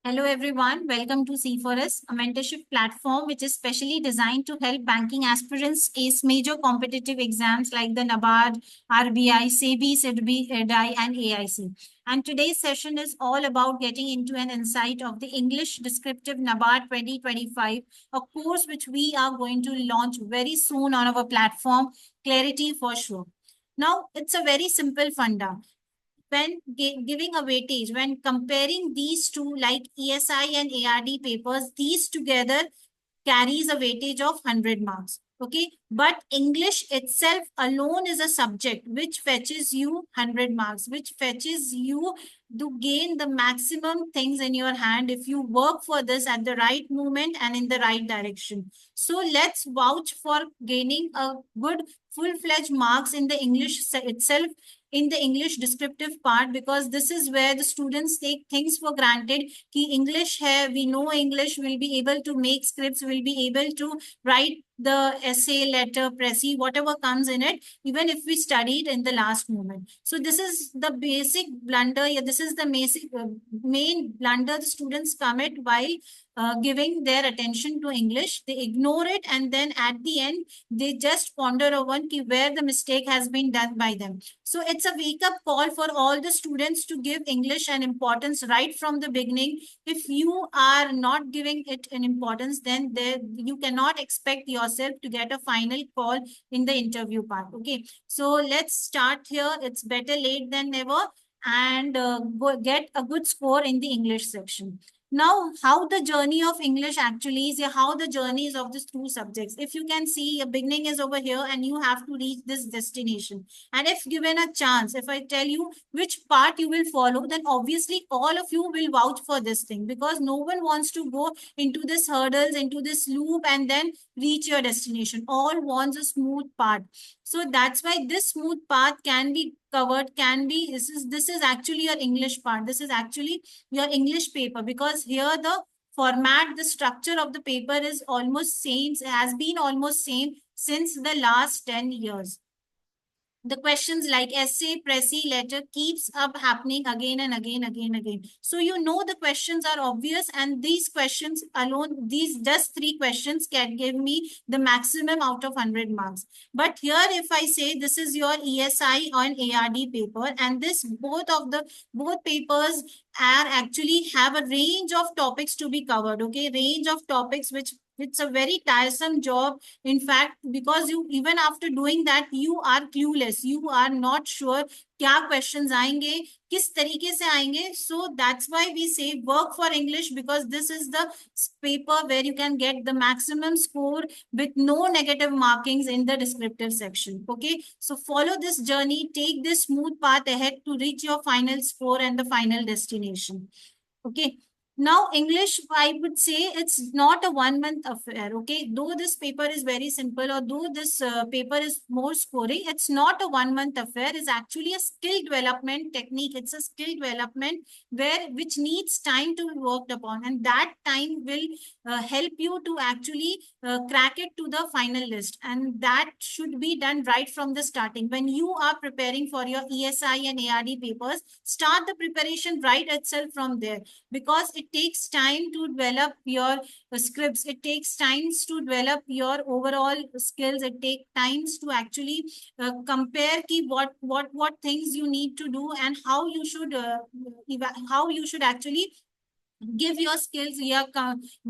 Hello everyone, welcome to C4S, a mentorship platform which is specially designed to help banking aspirants ace major competitive exams like the NABARD, RBI, SEBI, SIDBI, EDI and AIC. And today's session is all about getting into an insight of the English Descriptive NABARD 2025, a course which we are going to launch very soon on our platform, Clarity for Sure. Now, it's a very simple funda when giving a weightage, when comparing these two like ESI and ARD papers, these together carries a weightage of 100 marks. Okay. But English itself alone is a subject which fetches you 100 marks, which fetches you to gain the maximum things in your hand if you work for this at the right moment and in the right direction. So let's vouch for gaining a good full-fledged marks in the English itself, in the English descriptive part, because this is where the students take things for granted. Ki English hai, we know English, will be able to make scripts, will be able to write the essay, letter, précis, whatever comes in it, even if we studied in the last moment. So this is the basic blunder. Yeah, this is the basic, main blunder the students commit while giving their attention to English. They ignore it, and then at the end, they just ponder over where the mistake has been done by them. So it's a wake up call for all the students to give English an importance right from the beginning. If you are not giving it an importance, then you cannot expect yourself to get a final call in the interview part. Okay, so let's start here. It's better late than never, and get a good score in the English section. Now, how the journey of English actually is, how the journeys of these two subjects. If you can see, a beginning is over here and you have to reach this destination. And if given a chance, if I tell you which part you will follow, then obviously all of you will vouch for this thing, because no one wants to go into this hurdles, into this loop, and then reach your destination. All wants a smooth path. So that's why this smooth path can be covered, can be, this is actually your English part. This is actually your English paper, because here the format, the structure of the paper is almost same, has been almost same since the last 10 years. The questions like essay, précis, letter keeps up happening again and again. So you know the questions are obvious, and these questions alone, these just three questions can give me the maximum out of 100 marks. But here, if I say this is your ESI on ARD paper, and this both papers are actually have a range of topics to be covered. Okay, range of topics which it's a very tiresome job, in fact, because you, even after doing that, you are clueless, you are not sure क्या questions आएंगे, किस तरीके से आएंगे. So that's why we say work for English, because this is the paper where you can get the maximum score with no negative markings in the descriptive section. Okay, so follow this journey, take this smooth path ahead to reach your final score and the final destination. Okay. Now, English, I would say it's not a 1 month affair. Okay. Though this paper is very simple, or though this paper is more scoring, it's not a 1 month affair. It's actually a skill development technique. It's a skill development which needs time to be worked upon. And that time will help you to actually crack it to the final list. And that should be done right from the starting. When you are preparing for your ESI and ARD papers, start the preparation right itself from there, because it takes time to develop your scripts. It takes times to develop your overall skills. It takes times to actually compare ki what things you need to do, and how you should actually give your skills,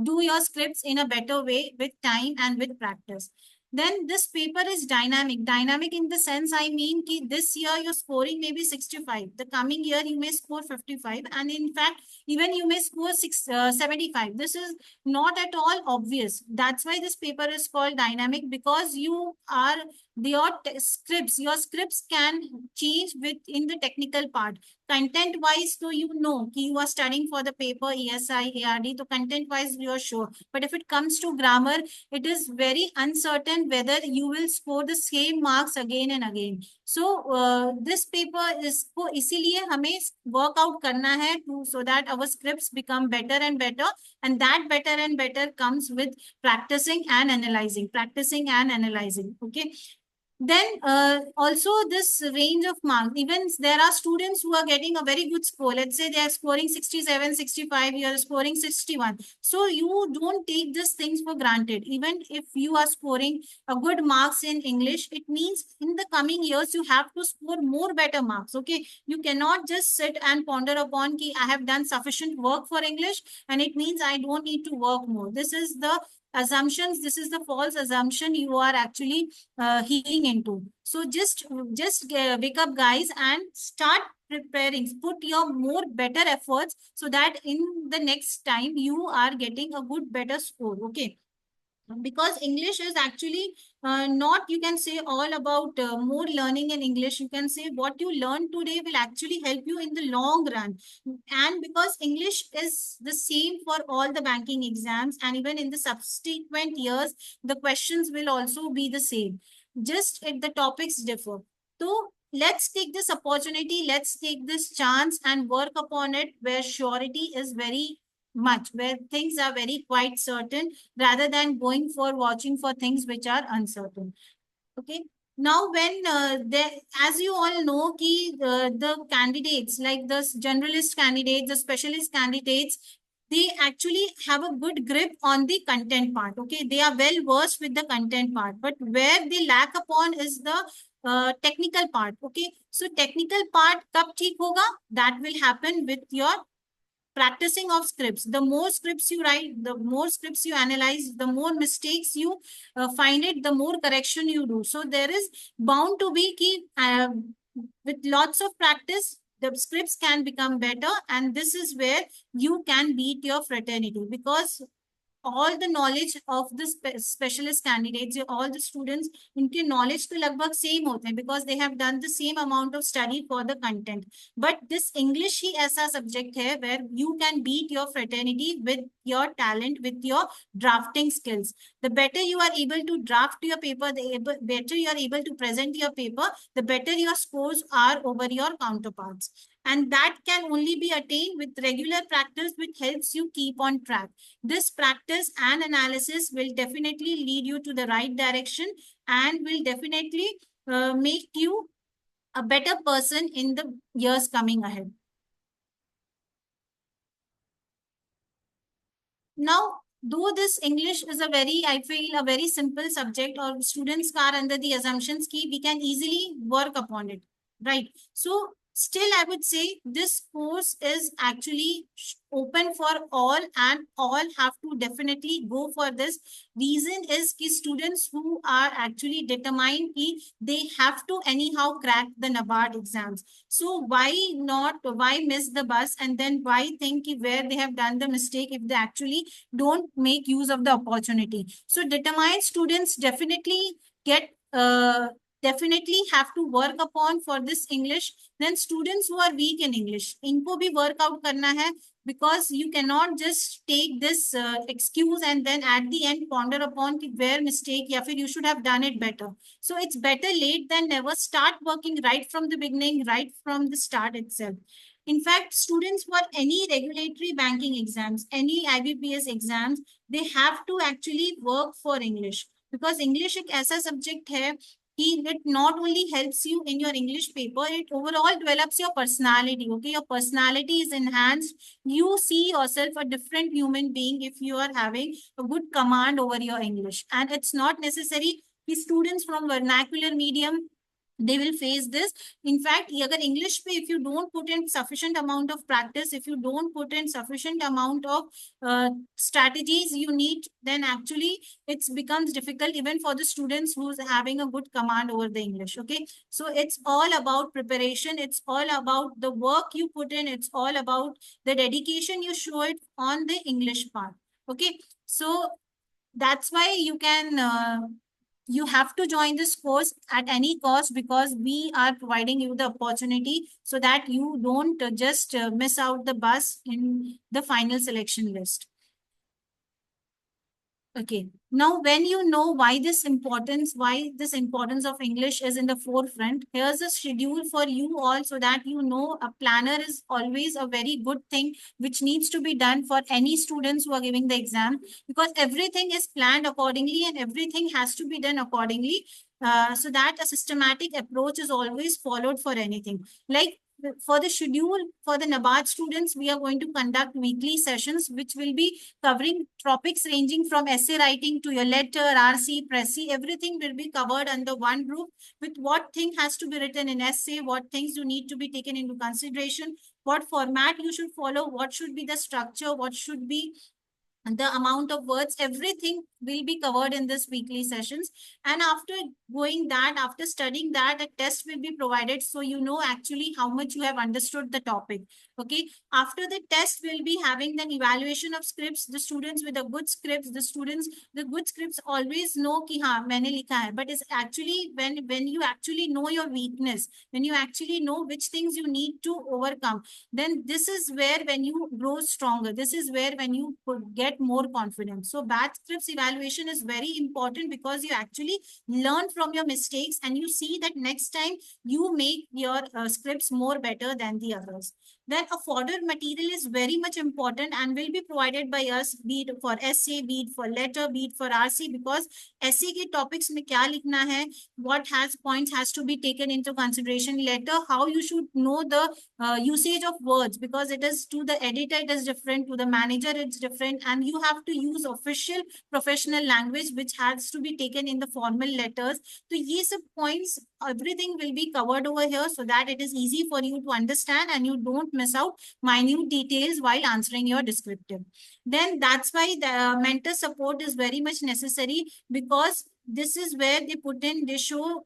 do your scripts in a better way with time and with practice. Then this paper is dynamic in the sense, I mean ki this year your scoring may be 65, the coming year you may score 55, and in fact even you may score 75. This is not at all obvious. That's why this paper is called dynamic, because you are your scripts can change within the technical part. Content wise, so you know you are studying for the paper ESI ARD, so content wise you are sure. But if it comes to grammar, it is very uncertain whether you will score the same marks again and again. So this paper is को इसीलिए हमें work out करना है so that our scripts become better and better, and that better and better comes with practicing and analyzing. Okay. Then also this range of marks, even there are students who are getting a very good score. Let's say they are scoring 67, 65, you are scoring 61. So you don't take these things for granted. Even if you are scoring a good marks in English, it means in the coming years, you have to score more better marks. Okay. You cannot just sit and ponder upon ki I have done sufficient work for English and it means I don't need to work more. This is the assumptions. This is the false assumption you are actually healing into. So just wake up, guys, and start preparing. Put your more better efforts so that in the next time you are getting a good better score. Okay, because English is actually not, you can say, all about more learning in English. You can say what you learn today will actually help you in the long run. And because English is the same for all the banking exams, and even in the subsequent years, the questions will also be the same. Just the topics differ. So let's take this opportunity, let's take this chance and work upon it where surety is very much, where things are very quite certain rather than going for watching for things which are uncertain. Okay. Now, when as you all know, the candidates like the generalist candidates, the specialist candidates, they actually have a good grip on the content part. Okay, they are well versed with the content part, but where they lack upon is the technical part. Okay, so technical part kab theek hoga? That will happen with your practicing of scripts. The more scripts you write, the more scripts you analyze, the more mistakes you find it, the more correction you do. So there is bound to be with lots of practice, the scripts can become better, and this is where you can beat your fraternity, because all the knowledge of the specialist candidates, all the students, उनके knowledge तो लगभग same होते हैं because they have done the same amount of study for the content. But this English ही ऐसा subject है where you can beat your fraternity with your talent, with your drafting skills. The better you are able to draft your paper, the better you are able to present your paper, the better your scores are over your counterparts. And that can only be attained with regular practice, which helps you keep on track. This practice and analysis will definitely lead you to the right direction and will definitely make you a better person in the years coming ahead. Now, though this English is a very, I feel, a very simple subject, or students are under the assumptions key, we can easily work upon it, right? So still, I would say this course is actually open for all, and all have to definitely go for this. Reason is ki students who are actually determined ki they have to anyhow crack the NABARD exams. So why not, why miss the bus, and then why think where they have done the mistake if they actually don't make use of the opportunity. So determined students definitely get definitely have to work upon for this English. Then students who are weak in English, इनको भी work out करना है, because you cannot just take this excuse and then at the end ponder upon where mistake, या फिर you should have done it better. So it's better late than never. Start working right from the beginning, right from the start itself. In fact, students for any regulatory banking exams, any IBPS exams, they have to actually work for English, because English एक ऐसा subject है कि it not only helps you in your English paper, it overall develops your personality. Okay, your personality is enhanced. You see yourself a different human being if you are having a good command over your English. And it's not necessary कि students from vernacular medium they will face this. In fact, agar English pe, if you don't put in sufficient amount of practice, if you don't put in sufficient amount of strategies you need, then actually it becomes difficult even for the students who's having a good command over the English. Okay, so it's all about preparation, it's all about the work you put in, it's all about the dedication you show it on the English part. Okay, so that's why you have to join this course at any cost, because we are providing you the opportunity so that you don't just miss out the bus in the final selection list. Okay. Now, when you know why this importance of English is in the forefront, here's a schedule for you all so that you know a planner is always a very good thing which needs to be done for any students who are giving the exam, because everything is planned accordingly and everything has to be done accordingly. So that a systematic approach is always followed for anything. Like for the schedule for the NABARD students, we are going to conduct weekly sessions which will be covering topics ranging from essay writing to your letter, RC, Pressy. Everything will be covered under one group with what thing has to be written in essay, what things you need to be taken into consideration, what format you should follow, what should be the structure, what should be the amount of words, everything will be covered in this weekly sessions. And after studying that, a test will be provided so you know actually how much you have understood the topic. Okay, after the test we'll be having an evaluation of scripts. The students with the good scripts, the good scripts always know ki ha maine likha hai, but it's actually when you actually know your weakness, when you actually know which things you need to overcome, then this is where when you grow stronger, this is where when you could get more confidence. So batch scripts evaluation is very important because you actually learn from your mistakes and you see that next time you make your scripts more better than the others. Then a fodder material is very much important and will be provided by us, be it for essay, be it for letter, be it for RC, because essay के topics में क्या लिखना है, what has points has to be taken into consideration. Letter, how you should know the usage of words, because it is to the editor it is different, to the manager it's different, and you have to use official professional language which has to be taken in the formal letters. So ye sab points, everything will be covered over here so that it is easy for you to understand and you don't miss out minute details while answering your descriptive. Then that's why the mentor support is very much necessary, because this is where they put in, they show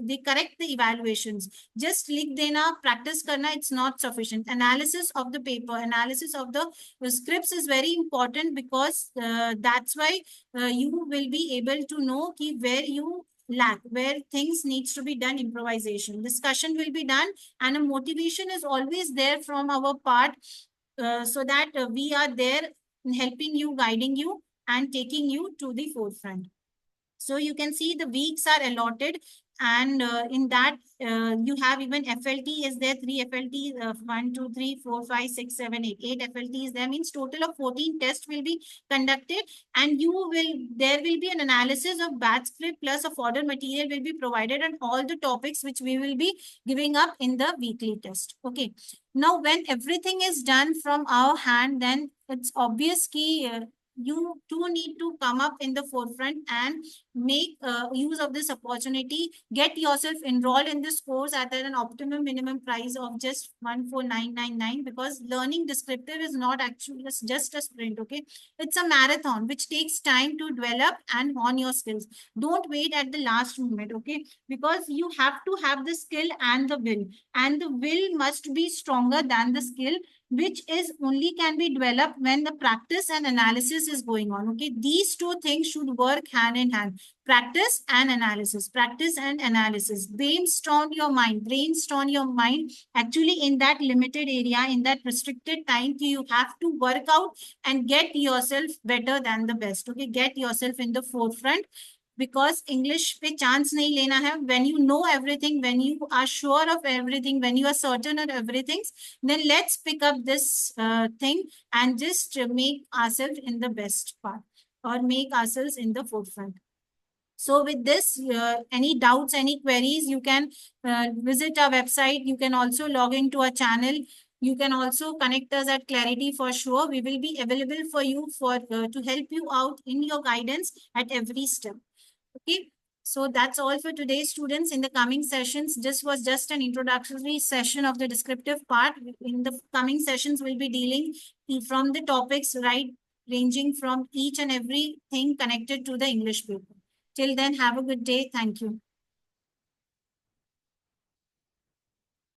they correct the evaluations. Just लिख देना, practice करना, it's not sufficient. Analysis of the paper, analysis of the scripts is very important, because that's why you will be able to know ki where you lack, where things needs to be done improvisation. Discussion will be done and a motivation is always there from our part, so that we are there helping you, guiding you and taking you to the forefront. So you can see the weeks are allotted, and in that you have even FLT is there, 3 FLT, 1, 2, 3, 4, 5, 6, 7, 8, 8 FLT is there, means total of 14 tests will be conducted, and there will be an analysis of batch script plus a fodder material will be provided on all the topics which we will be giving up in the weekly test. Okay. Now, when everything is done from our hand, then it's obvious key you too need to come up in the forefront and make use of this opportunity. Get yourself enrolled in this course at an optimum minimum price of just 14999, because learning descriptive is not actually just a sprint. Okay, it's a marathon which takes time to develop and hone your skills. Don't wait at the last moment. Okay, because you have to have the skill and the will, and the will must be stronger than the skill, which is only can be developed when the practice and analysis is going on. Okay, these two things should work hand in hand. Practice and analysis, practice and analysis. Brainstorm your mind, brainstorm your mind. Actually, in that limited area, in that restricted time, you have to work out and get yourself better than the best. Okay, get yourself in the forefront, because English पे chance नहीं लेना है. When you know everything, when you are sure of everything, when you are certain of everything, then let's pick up this thing and just make ourselves in the best part, or make ourselves in the forefront. So with this, any doubts, any queries, you can visit our website. You can also log into our channel. You can also connect us at Clarity for sure. We will be available for you to help you out in your guidance at every step. Okay. So that's all for today, students. In the coming sessions, this was just an introductory session of the descriptive part. In the coming sessions, we'll be dealing from the topics, right, ranging from each and everything connected to the English paper. Till then, have a good day. Thank you.